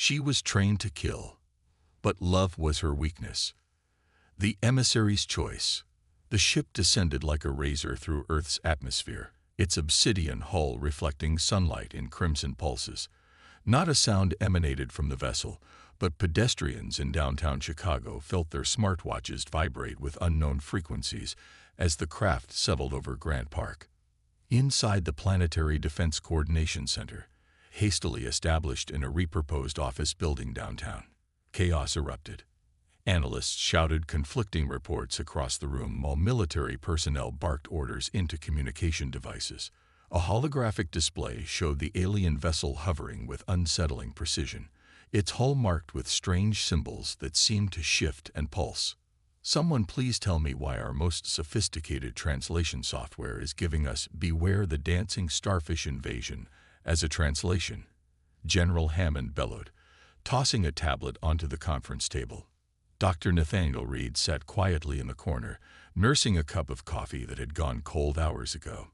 She was trained to kill, but love was her weakness. The emissary's choice. The ship descended like a razor through Earth's atmosphere, its obsidian hull reflecting sunlight in crimson pulses. Not a sound emanated from the vessel, but pedestrians in downtown Chicago felt their smartwatches vibrate with unknown frequencies as the craft settled over Grant Park. Inside the Planetary Defense Coordination Center, hastily established in a repurposed office building downtown, chaos erupted. Analysts shouted conflicting reports across the room while military personnel barked orders into communication devices. A holographic display showed the alien vessel hovering with unsettling precision, its hull marked with strange symbols that seemed to shift and pulse. Someone please tell me why our most sophisticated translation software is giving us "Beware the Dancing Starfish Invasion" as a translation, General Hammond bellowed, tossing a tablet onto the conference table. Dr. Nathaniel Reed sat quietly in the corner, nursing a cup of coffee that had gone cold hours ago.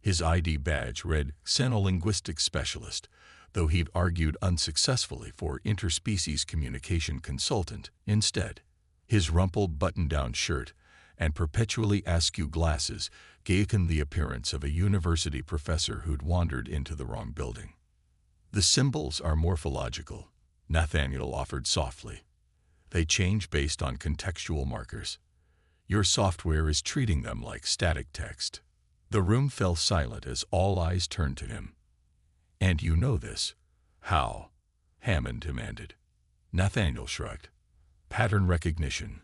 His ID badge read Xenolinguistics Specialist, though he'd argued unsuccessfully for Interspecies Communication Consultant instead. His rumpled button-down shirt and perpetually askew glasses gave him the appearance of a university professor who'd wandered into the wrong building. "The symbols are morphological," Nathaniel offered softly. "They change based on contextual markers. Your software is treating them like static text." The room fell silent as all eyes turned to him. "And you know this." "How?" Hammond demanded. Nathaniel shrugged. "Pattern recognition.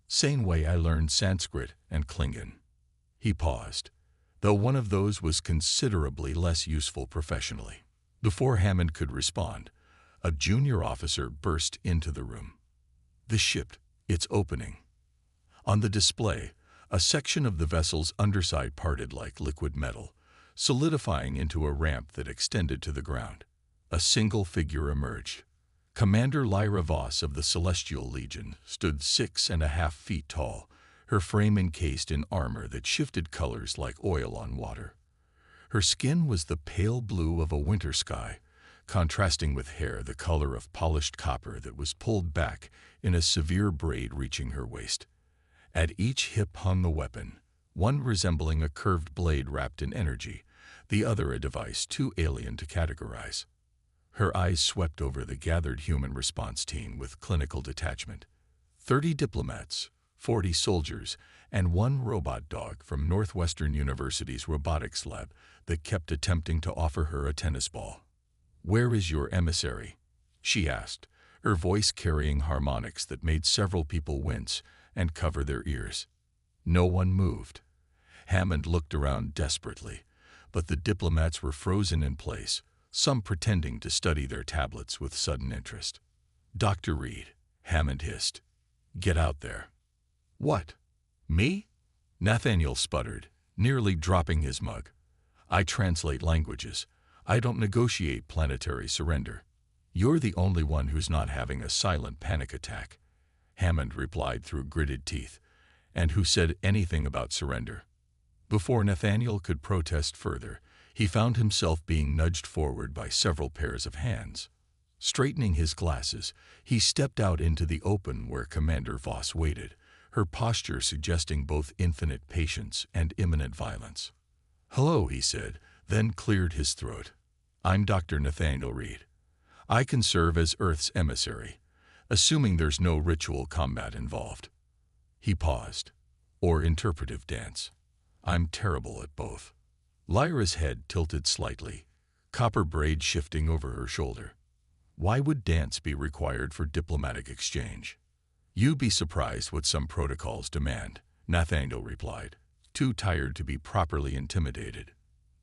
Same way I learned Sanskrit and Klingon." He paused, though one of those was considerably less useful professionally. Before Hammond could respond, a junior officer burst into the room. "The ship, it's opening." On the display, a section of the vessel's underside parted like liquid metal, solidifying into a ramp that extended to the ground. A single figure emerged. Commander Lyra Voss of the Celestial Legion stood 6.5 feet tall, her frame encased in armor that shifted colors like oil on water. Her skin was the pale blue of a winter sky, contrasting with hair the color of polished copper that was pulled back in a severe braid reaching her waist. At each hip hung a weapon, one resembling a curved blade wrapped in energy, the other a device too alien to categorize. Her eyes swept over the gathered human response team with clinical detachment. 30 diplomats, 40 soldiers, and one robot dog from Northwestern University's robotics lab that kept attempting to offer her a tennis ball. "Where is your emissary?" she asked, her voice carrying harmonics that made several people wince and cover their ears. No one moved. Hammond looked around desperately, but the diplomats were frozen in place, some pretending to study their tablets with sudden interest. "Dr. Reed," Hammond hissed, "get out there." "What? Me?" Nathaniel sputtered, nearly dropping his mug. "I translate languages. I don't negotiate planetary surrender." "You're the only one who's not having a silent panic attack," Hammond replied through gritted teeth. "And who said anything about surrender?" Before Nathaniel could protest further, he found himself being nudged forward by several pairs of hands. Straightening his glasses, he stepped out into the open where Commander Voss waited, her posture suggesting both infinite patience and imminent violence. "Hello," he said, then cleared his throat. "I'm Dr. Nathaniel Reed. I can serve as Earth's emissary, assuming there's no ritual combat involved." He paused. "Or interpretive dance. I'm terrible at both." Lyra's head tilted slightly, copper braid shifting over her shoulder. "Why would dance be required for diplomatic exchange?" "You'd be surprised what some protocols demand," Nathaniel replied, too tired to be properly intimidated.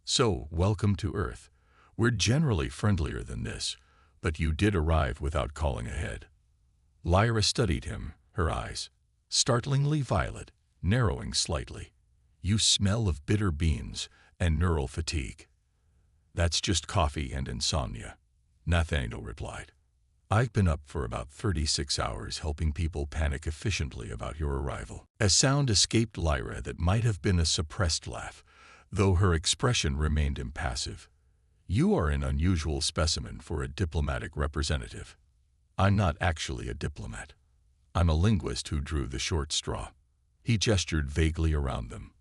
"So, welcome to Earth. We're generally friendlier than this, but you did arrive without calling ahead." Lyra studied him, her eyes, startlingly violet, narrowing slightly. "You smell of bitter beans and neural fatigue." "That's just coffee and insomnia," Nathaniel replied. "I've been up for about 36 hours helping people panic efficiently about your arrival." A sound escaped Lyra that might have been a suppressed laugh, though her expression remained impassive. "You are an unusual specimen for a diplomatic representative." I'm not actually a diplomat. I'm a linguist who drew the short straw. He gestured vaguely around them.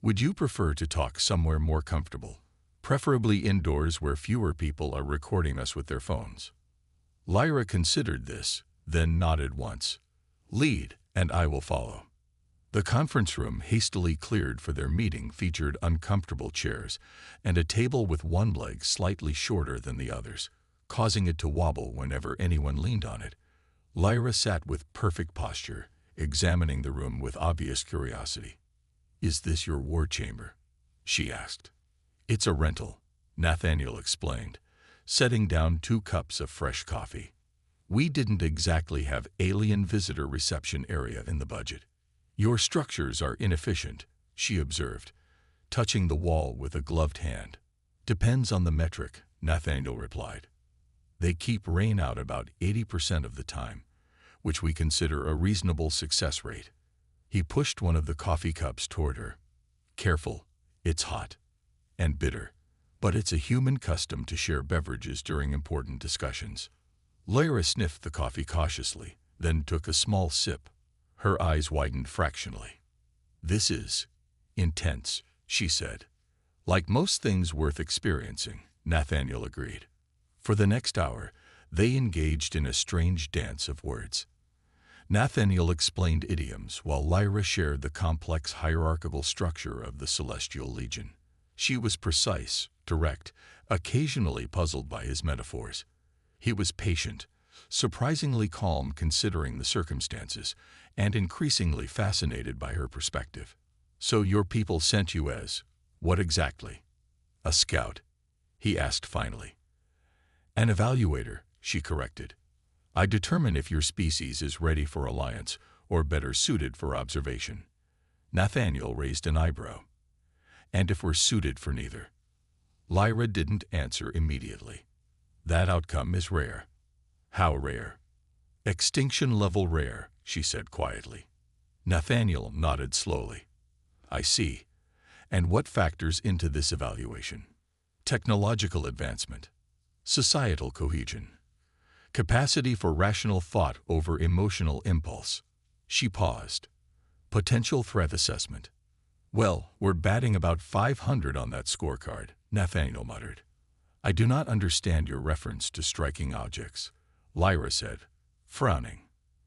Would you prefer to talk somewhere more comfortable, preferably indoors where fewer people are recording us with their phones? Lyra considered this, then nodded once. Lead, and I will follow. The conference room, hastily cleared for their meeting, featured uncomfortable chairs and a table with one leg slightly shorter than the others, causing it to wobble whenever anyone leaned on it. Lyra sat with perfect posture, examining the room with obvious curiosity. Is this your war chamber? She asked. It's a rental, Nathaniel explained, setting down 2 cups of fresh coffee. We didn't exactly have alien visitor reception area in the budget. Your structures are inefficient, she observed, touching the wall with a gloved hand. Depends on the metric, Nathaniel replied. They keep rain out about 80% of the time, which we consider a reasonable success rate. He pushed one of the coffee cups toward her. Careful, it's hot and bitter, but it's a human custom to share beverages during important discussions. Lyra sniffed the coffee cautiously, then took a small sip. Her eyes widened fractionally. This is intense, she said. Like most things worth experiencing, Nathaniel agreed. For the next hour, they engaged in a strange dance of words. Nathaniel explained idioms while Lyra shared the complex hierarchical structure of the Celestial Legion. She was precise, direct, occasionally puzzled by his metaphors. He was patient, surprisingly calm considering the circumstances, and increasingly fascinated by her perspective. So your people sent you as, what exactly? A scout, he asked finally. An evaluator, she corrected. I determine if your species is ready for alliance or better suited for observation. Nathaniel raised an eyebrow. And if we're suited for neither? Lyra didn't answer immediately. That outcome is rare. How rare? Extinction-level rare, she said quietly. Nathaniel nodded slowly. I see. And what factors into this evaluation? Technological advancement, societal cohesion, capacity for rational thought over emotional impulse. She paused. Potential threat assessment. Well, we're batting about 500 on that scorecard, Nathaniel muttered. I do not understand your reference to striking objects, Lyra said, frowning.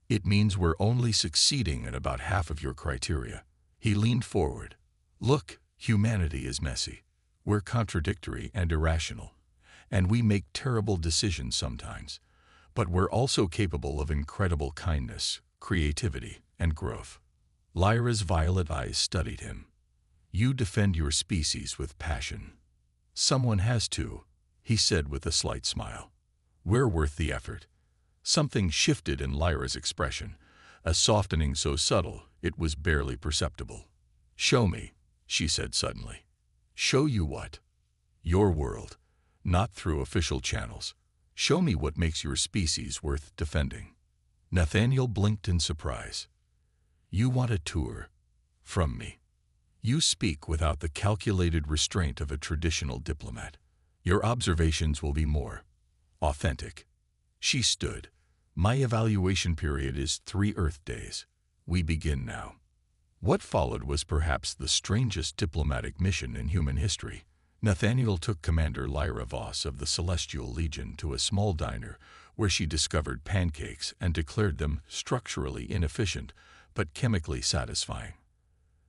It means we're only succeeding at about half of your criteria. He leaned forward. Look, humanity is messy. We're contradictory and irrational, and we make terrible decisions sometimes. But we're also capable of incredible kindness, creativity, and growth. Lyra's violet eyes studied him. You defend your species with passion. Someone has to, he said with a slight smile. We're worth the effort. Something shifted in Lyra's expression, a softening so subtle it was barely perceptible. Show me, she said suddenly. Show you what? Your world, not through official channels. Show me what makes your species worth defending. Nathaniel blinked in surprise. You want a tour? From me. You speak without the calculated restraint of a traditional diplomat. Your observations will be more authentic. She stood. My evaluation period is 3 Earth days. We begin now. What followed was perhaps the strangest diplomatic mission in human history. Nathaniel took Commander Lyra Voss of the Celestial Legion to a small diner where she discovered pancakes and declared them structurally inefficient but chemically satisfying.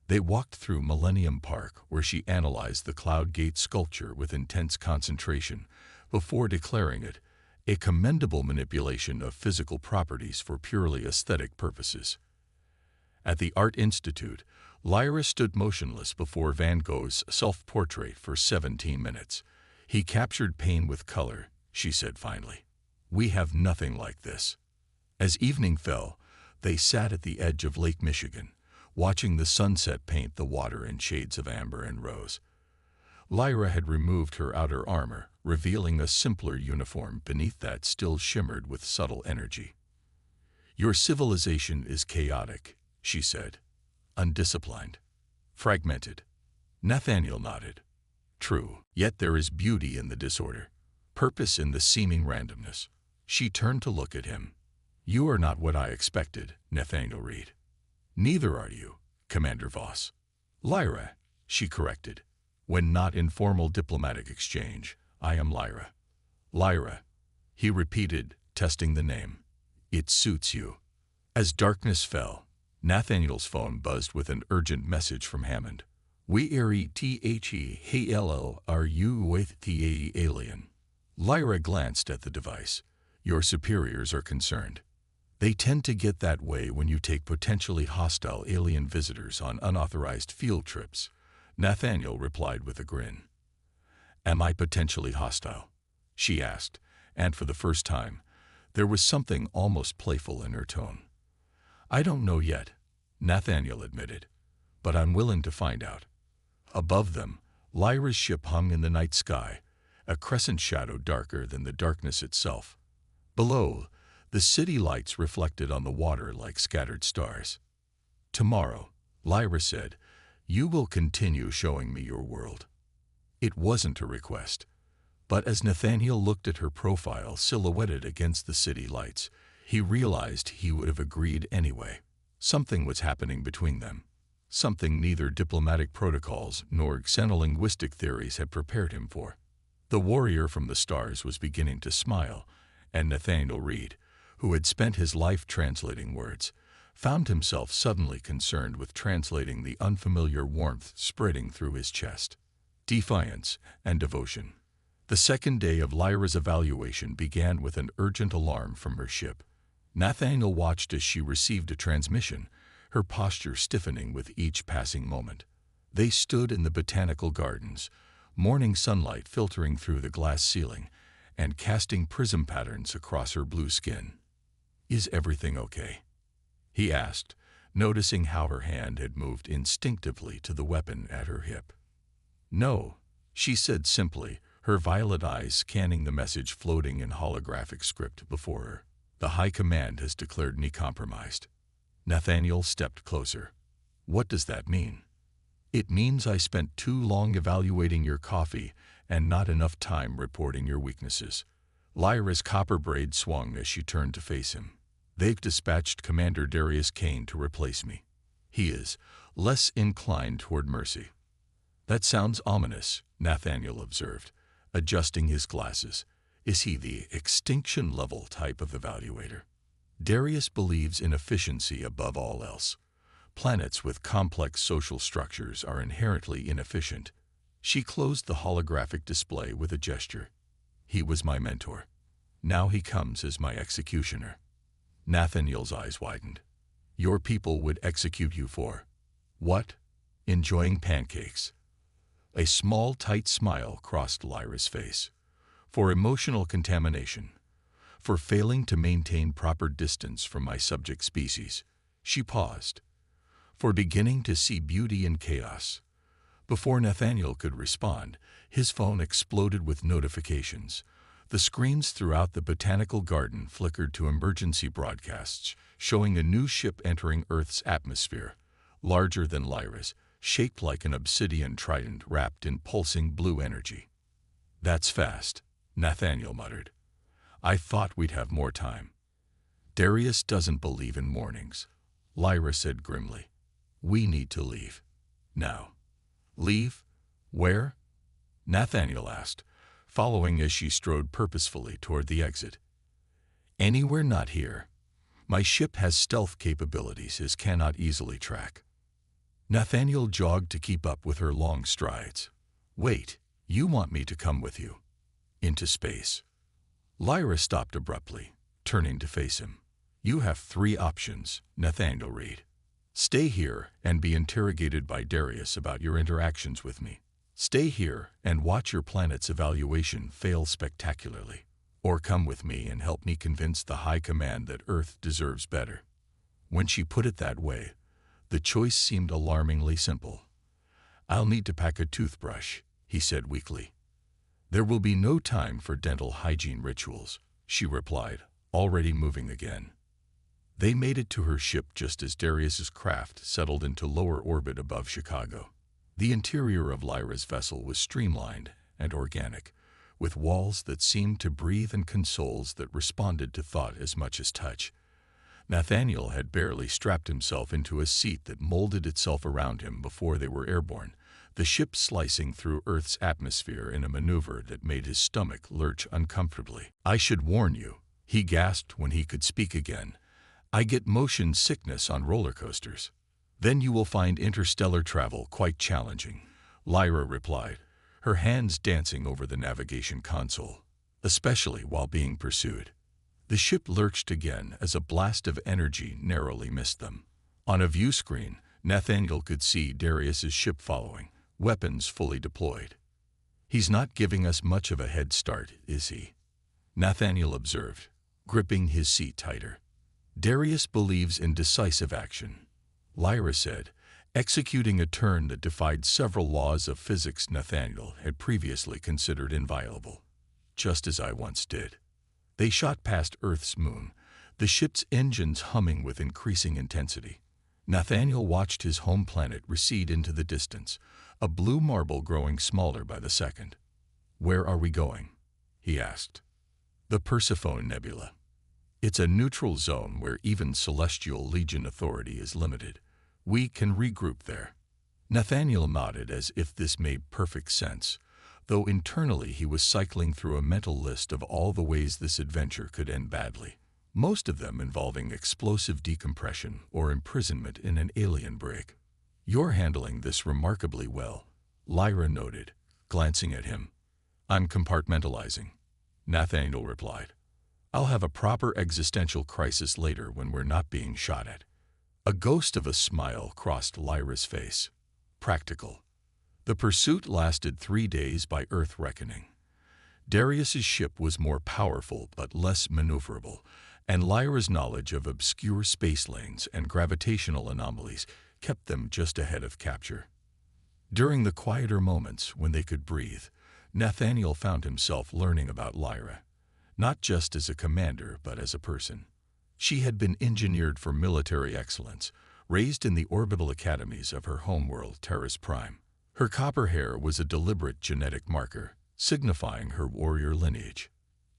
They walked through Millennium Park where she analyzed the Cloud Gate sculpture with intense concentration before declaring it a commendable manipulation of physical properties for purely aesthetic purposes. At the Art Institute, Lyra stood motionless before Van Gogh's self-portrait for 17 minutes. He captured pain with color, she said finally. We have nothing like this. As evening fell, they sat at the edge of Lake Michigan, watching the sunset paint the water in shades of amber and rose. Lyra had removed her outer armor, revealing a simpler uniform beneath that still shimmered with subtle energy. Your civilization is chaotic, she said. Undisciplined. Fragmented. Nathaniel nodded. True, yet there is beauty in the disorder, purpose in the seeming randomness. She turned to look at him. You are not what I expected, Nathaniel Reed. Neither are you, Commander Voss. Lyra, she corrected. When not in formal diplomatic exchange, I am Lyra. Lyra, he repeated, testing the name. It suits you. As darkness fell, Nathaniel's phone buzzed with an urgent message from Hammond. We are ETHE you with the alien. Lyra glanced at the device. Your superiors are concerned. They tend to get that way when you take potentially hostile alien visitors on unauthorized field trips, Nathaniel replied with a grin. Am I potentially hostile? She asked, and for the first time, there was something almost playful in her tone. I don't know yet, Nathaniel admitted, but I'm willing to find out. Above them, Lyra's ship hung in the night sky, a crescent shadow darker than the darkness itself. Below, the city lights reflected on the water like scattered stars. Tomorrow, Lyra said, you will continue showing me your world. It wasn't a request, but as Nathaniel looked at her profile silhouetted against the city lights, he realized he would have agreed anyway. Something was happening between them. Something neither diplomatic protocols nor xenolinguistic theories had prepared him for. The warrior from the stars was beginning to smile, and Nathaniel Reed, who had spent his life translating words, found himself suddenly concerned with translating the unfamiliar warmth spreading through his chest. Defiance and devotion. The second day of Lyra's evaluation began with an urgent alarm from her ship. Nathaniel watched as she received a transmission, her posture stiffening with each passing moment. They stood in the botanical gardens, morning sunlight filtering through the glass ceiling and casting prism patterns across her blue skin. Is everything okay? He asked, noticing how her hand had moved instinctively to the weapon at her hip. No, she said simply, her violet eyes scanning the message floating in holographic script before her. The High Command has declared me compromised. Nathaniel stepped closer. What does that mean? It means I spent too long evaluating your coffee and not enough time reporting your weaknesses. Lyra's copper braid swung as she turned to face him. They've dispatched Commander Darius Kane to replace me. He is less inclined toward mercy. That sounds ominous, Nathaniel observed, adjusting his glasses. Is he the extinction-level type of evaluator? Darius believes in efficiency above all else. Planets with complex social structures are inherently inefficient. She closed the holographic display with a gesture. He was my mentor. Now he comes as my executioner. Nathaniel's eyes widened. Your people would execute you for what? Enjoying pancakes. A small, tight smile crossed Lyra's face. For emotional contamination. For failing to maintain proper distance from my subject species. She paused. For beginning to see beauty in chaos. Before Nathaniel could respond, his phone exploded with notifications. The screens throughout the botanical garden flickered to emergency broadcasts, showing a new ship entering Earth's atmosphere, larger than Lyra's, shaped like an obsidian trident wrapped in pulsing blue energy. That's fast, Nathaniel muttered. I thought we'd have more time. Darius doesn't believe in mornings, Lyra said grimly. We need to leave. Now. Leave? Where? Nathaniel asked, following as she strode purposefully toward the exit. Anywhere not here. My ship has stealth capabilities his cannot easily track. Nathaniel jogged to keep up with her long strides. Wait, you want me to come with you? Into space. Lyra stopped abruptly, turning to face him. You have 3 options, Nathaniel Reed. Stay here and be interrogated by Darius about your interactions with me. Stay here and watch your planet's evaluation fail spectacularly. Or come with me and help me convince the High Command that Earth deserves better. When she put it that way, the choice seemed alarmingly simple. I'll need to pack a toothbrush, he said weakly. There will be no time for dental hygiene rituals, she replied, already moving again. They made it to her ship just as Darius's craft settled into lower orbit above Chicago. The interior of Lyra's vessel was streamlined and organic, with walls that seemed to breathe and consoles that responded to thought as much as touch. Nathaniel had barely strapped himself into a seat that molded itself around him before they were airborne, the ship slicing through Earth's atmosphere in a maneuver that made his stomach lurch uncomfortably. "I should warn you," he gasped when he could speak again. "I get motion sickness on roller coasters." "Then you will find interstellar travel quite challenging," Lyra replied, her hands dancing over the navigation console, "especially while being pursued." The ship lurched again as a blast of energy narrowly missed them. On a view screen, Nathaniel could see Darius's ship following, weapons fully deployed. "He's not giving us much of a head start, is he?" Nathaniel observed, gripping his seat tighter. "Darius believes in decisive action," Lyra said, executing a turn that defied several laws of physics Nathaniel had previously considered inviolable. "Just as I once did." They shot past Earth's moon, the ship's engines humming with increasing intensity. Nathaniel watched his home planet recede into the distance, a blue marble growing smaller by the second. "Where are we going?" he asked. "The Persephone Nebula. It's a neutral zone where even Celestial Legion authority is limited. We can regroup there." Nathaniel nodded as if this made perfect sense, though internally he was cycling through a mental list of all the ways this adventure could end badly, most of them involving explosive decompression or imprisonment in an alien brig. "You're handling this remarkably well," Lyra noted, glancing at him. "I'm compartmentalizing," Nathaniel replied. "I'll have a proper existential crisis later when we're not being shot at." A ghost of a smile crossed Lyra's face. Practical. The pursuit lasted 3 days by Earth reckoning. Darius's ship was more powerful but less maneuverable, and Lyra's knowledge of obscure space lanes and gravitational anomalies kept them just ahead of capture. During the quieter moments when they could breathe, Nathaniel found himself learning about Lyra, not just as a commander but as a person. She had been engineered for military excellence, raised in the orbital academies of her homeworld Terrace Prime. Her copper hair was a deliberate genetic marker, signifying her warrior lineage.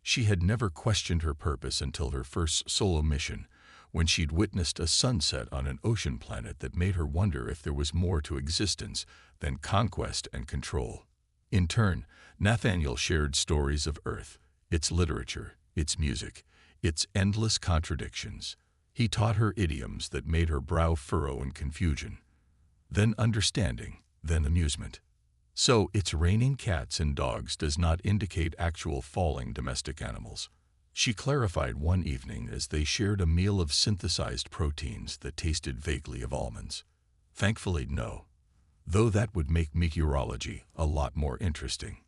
She had never questioned her purpose until her first solo mission, when she'd witnessed a sunset on an ocean planet that made her wonder if there was more to existence than conquest and control. In turn, Nathaniel shared stories of Earth, its literature, its music, its endless contradictions. He taught her idioms that made her brow furrow in confusion, then understanding, then amusement. "So it's raining cats and dogs does not indicate actual falling domestic animals," she clarified one evening as they shared a meal of synthesized proteins that tasted vaguely of almonds. "Thankfully, no. Though that would make meteorology a lot more interesting."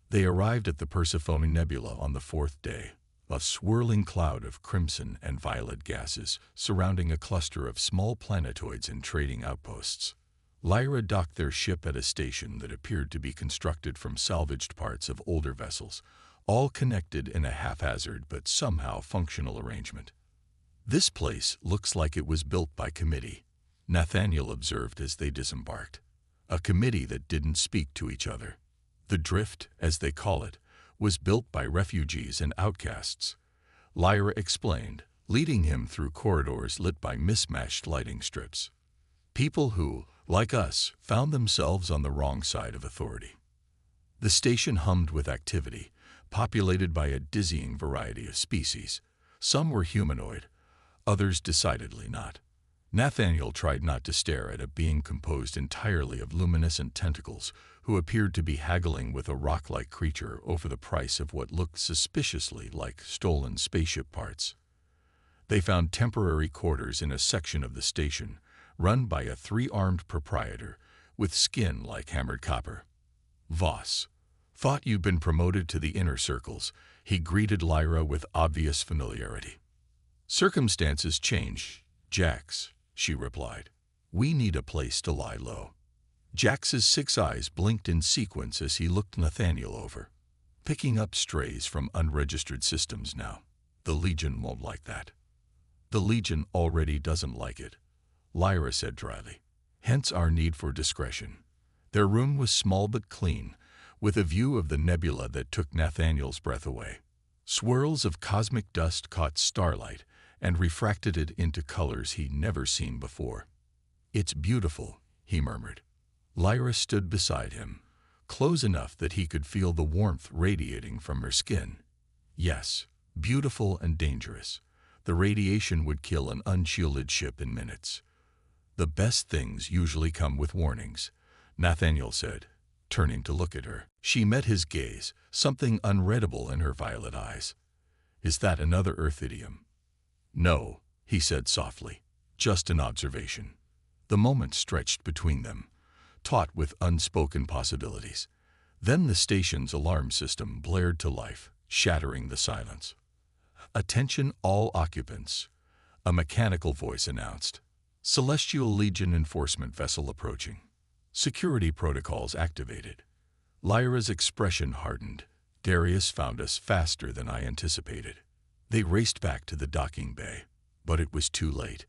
They arrived at the Persephone Nebula on the 4th day, a swirling cloud of crimson and violet gases surrounding a cluster of small planetoids and trading outposts. Lyra docked their ship at a station that appeared to be constructed from salvaged parts of older vessels, all connected in a haphazard but somehow functional arrangement. "This place looks like it was built by committee," Nathaniel observed as they disembarked. "A committee that didn't speak to each other. The drift, as they call it, was built by refugees and outcasts," Lyra explained, leading him through corridors lit by mismatched lighting strips. "People who, like us, found themselves on the wrong side of authority." The station hummed with activity, populated by a dizzying variety of species. Some were humanoid, others decidedly not. Nathaniel tried not to stare at a being composed entirely of luminescent tentacles who appeared to be haggling with a rock-like creature over the price of what looked suspiciously like stolen spaceship parts. They found temporary quarters in a section of the station, run by a 3-armed proprietor with skin like hammered copper. "Voss, thought you'd been promoted to the inner circles," he greeted Lyra with obvious familiarity. "Circumstances change, Jax," she replied. "We need a place to lie low." Jax's 6 eyes blinked in sequence as he looked Nathaniel over. "Picking up strays from unregistered systems now. The Legion won't like that." "The Legion already doesn't like it," Lyra said dryly. "Hence our need for discretion." Their room was small but clean, with a view of the nebula that took Nathaniel's breath away. Swirls of cosmic dust caught starlight, and refracted it into colors he'd never seen before. "It's beautiful," he murmured. Lyra stood beside him, close enough that he could feel the warmth radiating from her skin. Yes, beautiful and dangerous. The radiation would kill an unshielded ship in minutes. "The best things usually come with warnings," Nathaniel said, turning to look at her. She met his gaze, something unreadable in her violet eyes. "Is that another Earth idiom?" "No," he said softly, "just an observation." The moment stretched between them, taut with unspoken possibilities. Then the station's alarm system blared to life, shattering the silence. "Attention all occupants," a mechanical voice announced. "Celestial Legion enforcement vessel approaching. Security protocols activated." Lyra's expression hardened. "Darius found us faster than I anticipated." They raced back to the docking bay, but it was too late.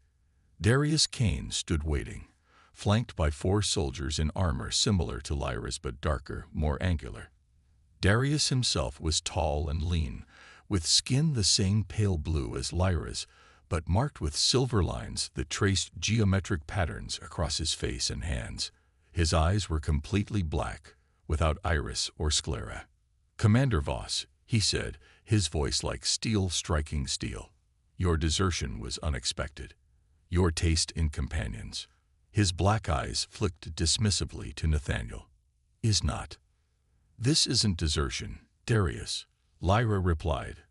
Darius Kane stood waiting, flanked by 4 soldiers in armor similar to Lyra's but darker, more angular. Darius himself was tall and lean, with skin the same pale blue as Lyra's, but marked with silver lines that traced geometric patterns across his face and hands. His eyes were completely black, without iris or sclera. "Commander Voss," he said, his voice like steel striking steel, "your desertion was unexpected. Your taste in companions." His black eyes flicked dismissively to Nathaniel. "Is not." "This isn't desertion, Darius," Lyra replied,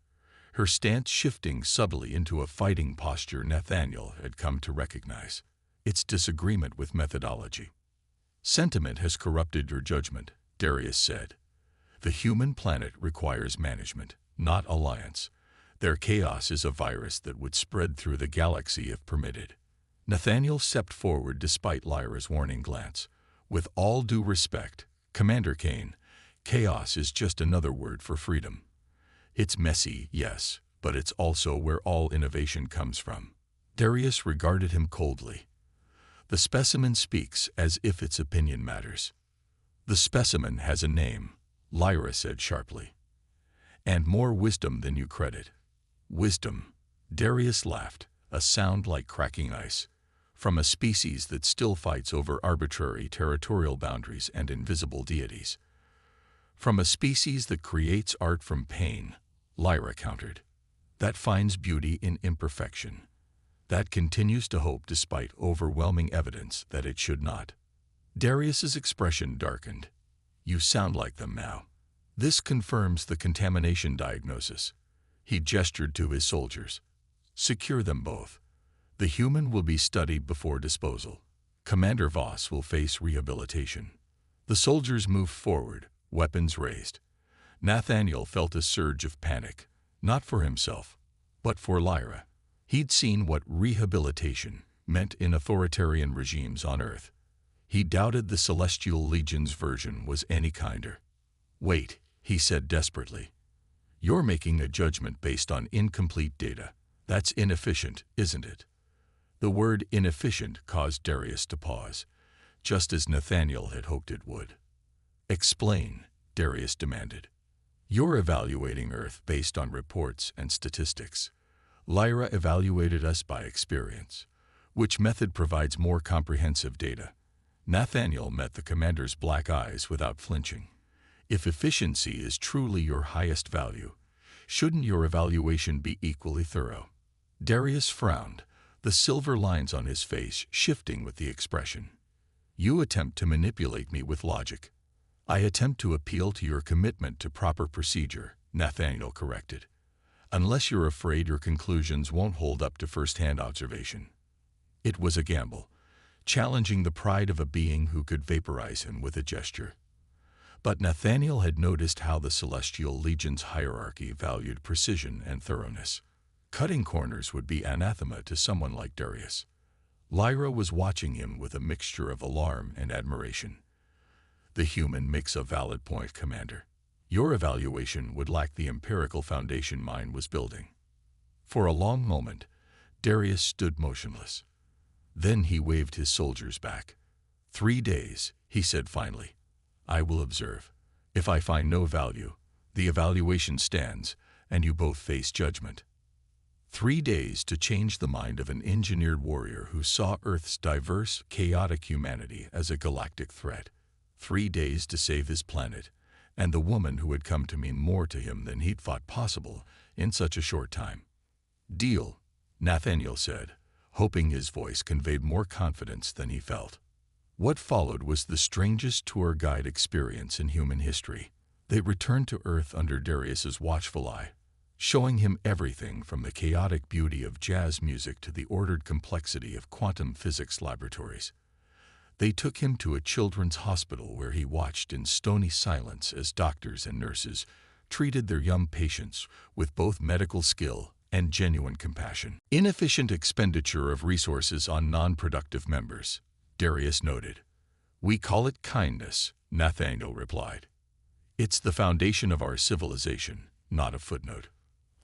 her stance shifting subtly into a fighting posture Nathaniel had come to recognize. "It's disagreement with methodology." "Sentiment has corrupted your judgment," Darius said. "The human planet requires management, not alliance. Their chaos is a virus that would spread through the galaxy if permitted." Nathaniel stepped forward despite Lyra's warning glance. "With all due respect, Commander Kane, chaos is just another word for freedom. It's messy, yes, but it's also where all innovation comes from." Darius regarded him coldly. "The specimen speaks as if its opinion matters." "The specimen has a name," Lyra said sharply. "And more wisdom than you credit." "Wisdom," Darius laughed, a sound like cracking ice. "From a species that still fights over arbitrary territorial boundaries and invisible deities." "From a species that creates art from pain," Lyra countered. "That finds beauty in imperfection. That continues to hope despite overwhelming evidence that it should not." Darius's expression darkened. "You sound like them now. This confirms the contamination diagnosis." He gestured to his soldiers. "Secure them both. The human will be studied before disposal. Commander Voss will face rehabilitation." The soldiers moved forward, weapons raised. Nathaniel felt a surge of panic, not for himself, but for Lyra. He'd seen what rehabilitation meant in authoritarian regimes on Earth. He doubted the Celestial Legion's version was any kinder. "Wait," he said desperately. "You're making a judgment based on incomplete data. That's inefficient, isn't it?" The word inefficient caused Darius to pause, just as Nathaniel had hoped it would. "Explain," Darius demanded. "You're evaluating Earth based on reports and statistics. Lyra evaluated us by experience. Which method provides more comprehensive data?" Nathaniel met the commander's black eyes without flinching. "If efficiency is truly your highest value, shouldn't your evaluation be equally thorough?" Darius frowned, the silver lines on his face shifting with the expression. "You attempt to manipulate me with logic." "I attempt to appeal to your commitment to proper procedure," Nathaniel corrected. "Unless you're afraid your conclusions won't hold up to first-hand observation." It was a gamble, challenging the pride of a being who could vaporize him with a gesture. But Nathaniel had noticed how the Celestial Legion's hierarchy valued precision and thoroughness. Cutting corners would be anathema to someone like Darius. Lyra was watching him with a mixture of alarm and admiration. "The human makes a valid point, Commander. Your evaluation would lack the empirical foundation mine was building." For a long moment, Darius stood motionless. Then he waved his soldiers back. 3 days, he said finally. "I will observe. If I find no value, the evaluation stands, and you both face judgment." 3 days to change the mind of an engineered warrior who saw Earth's diverse, chaotic humanity as a galactic threat. 3 days to save his planet, and the woman who had come to mean more to him than he'd thought possible in such a short time. "Deal," Nathaniel said, hoping his voice conveyed more confidence than he felt. What followed was the strangest tour guide experience in human history. They returned to Earth under Darius's watchful eye, showing him everything from the chaotic beauty of jazz music to the ordered complexity of quantum physics laboratories. They took him to a children's hospital where he watched in stony silence as doctors and nurses treated their young patients with both medical skill and genuine compassion. "Inefficient expenditure of resources on non-productive members," Darius noted. "We call it kindness," Nathaniel replied. "It's the foundation of our civilization, not a footnote."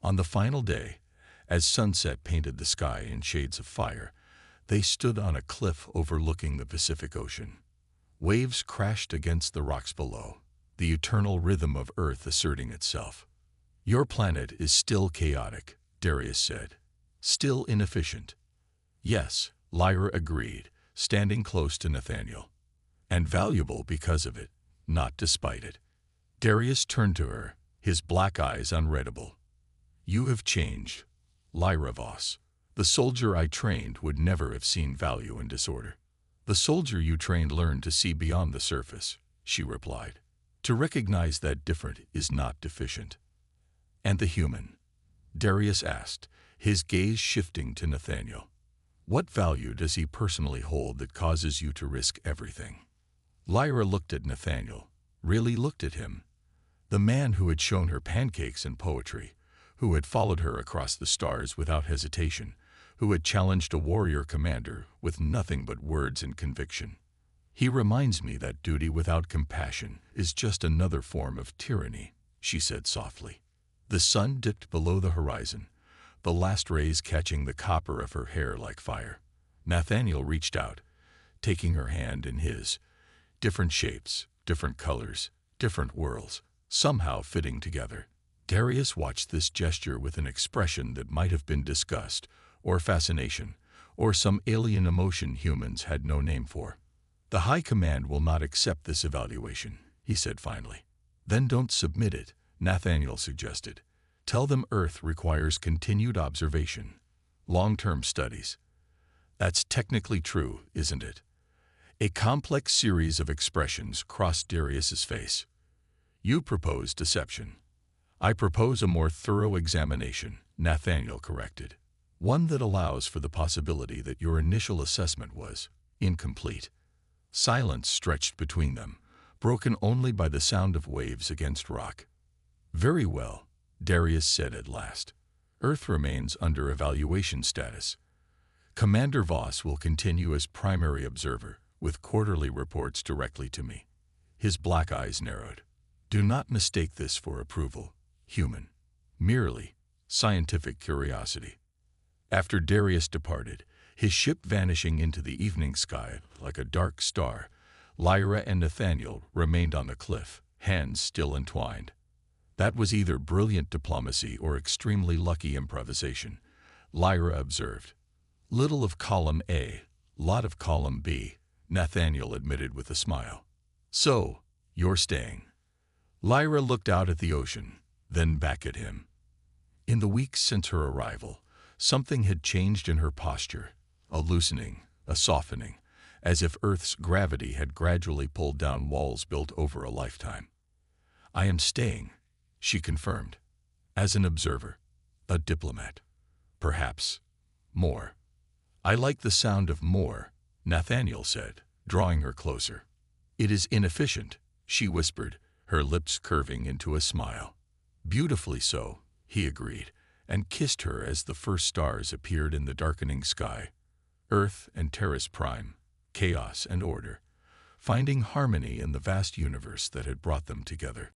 On the final day, as sunset painted the sky in shades of fire, they stood on a cliff overlooking the Pacific Ocean. Waves crashed against the rocks below, the eternal rhythm of Earth asserting itself. "Your planet is still chaotic," Darius said. "Still inefficient." "Yes," Lyra agreed, standing close to Nathaniel. "And valuable because of it, not despite it." Darius turned to her, his black eyes unreadable. "You have changed, Lyra Voss. The soldier I trained would never have seen value in disorder." "The soldier you trained learned to see beyond the surface," she replied. "To recognize that different is not deficient." "And the human?" Darius asked, his gaze shifting to Nathaniel. "What value does he personally hold that causes you to risk everything?" Lyra looked at Nathaniel, really looked at him. The man who had shown her pancakes and poetry, who had followed her across the stars without hesitation, who had challenged a warrior commander with nothing but words and conviction. "He reminds me that duty without compassion is just another form of tyranny," she said softly. The sun dipped below the horizon, the last rays catching the copper of her hair like fire. Nathaniel reached out, taking her hand in his. Different shapes, different colors, different worlds, somehow fitting together. Darius watched this gesture with an expression that might have been disgust, or fascination, or some alien emotion humans had no name for. "The High Command will not accept this evaluation," he said finally. "Then don't submit it," Nathaniel suggested. "Tell them Earth requires continued observation, long-term studies." "That's technically true, isn't it?" A complex series of expressions crossed Darius's face. "You propose deception. I propose a more thorough examination," Nathaniel corrected. "One that allows for the possibility that your initial assessment was incomplete." Silence stretched between them, broken only by the sound of waves against rock. "Very well," Darius said at last. "Earth remains under evaluation status. Commander Voss will continue as primary observer, with quarterly reports directly to me." His black eyes narrowed. "Do not mistake this for approval, human. Merely scientific curiosity." After Darius departed, his ship vanishing into the evening sky like a dark star, Lyra and Nathaniel remained on the cliff, hands still entwined. "That was either brilliant diplomacy or extremely lucky improvisation," Lyra observed. "Little of column A, lot of column B," Nathaniel admitted with a smile. "So, you're staying." Lyra looked out at the ocean, then back at him. In the weeks since her arrival, something had changed in her posture, a loosening, a softening, as if Earth's gravity had gradually pulled down walls built over a lifetime. "I am staying," she confirmed, "as an observer, a diplomat. Perhaps more." "I like the sound of more," Nathaniel said, drawing her closer. "It is inefficient," she whispered, her lips curving into a smile. "Beautifully so," he agreed, and kissed her as the first stars appeared in the darkening sky. Earth and Terrace Prime, chaos and order, finding harmony in the vast universe that had brought them together.